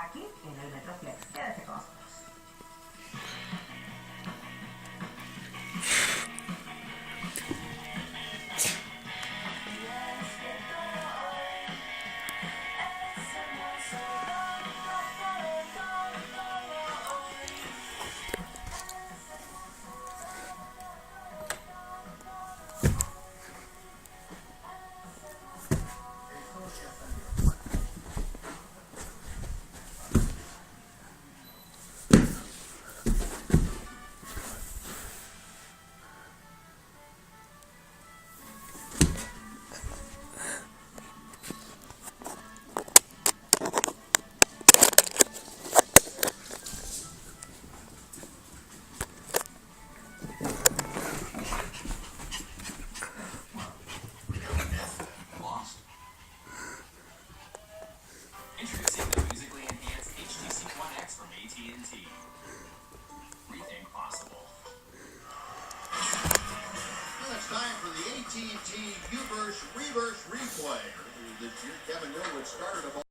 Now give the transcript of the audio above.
aquí en el Metroflex. Quédese con nosotros. Introducing the musically enhanced HTC One X from AT&T. Rethink possible. Well, it's time for the AT&T U-verse Reverse Replay. Earlier this year, Kevin Millwood started a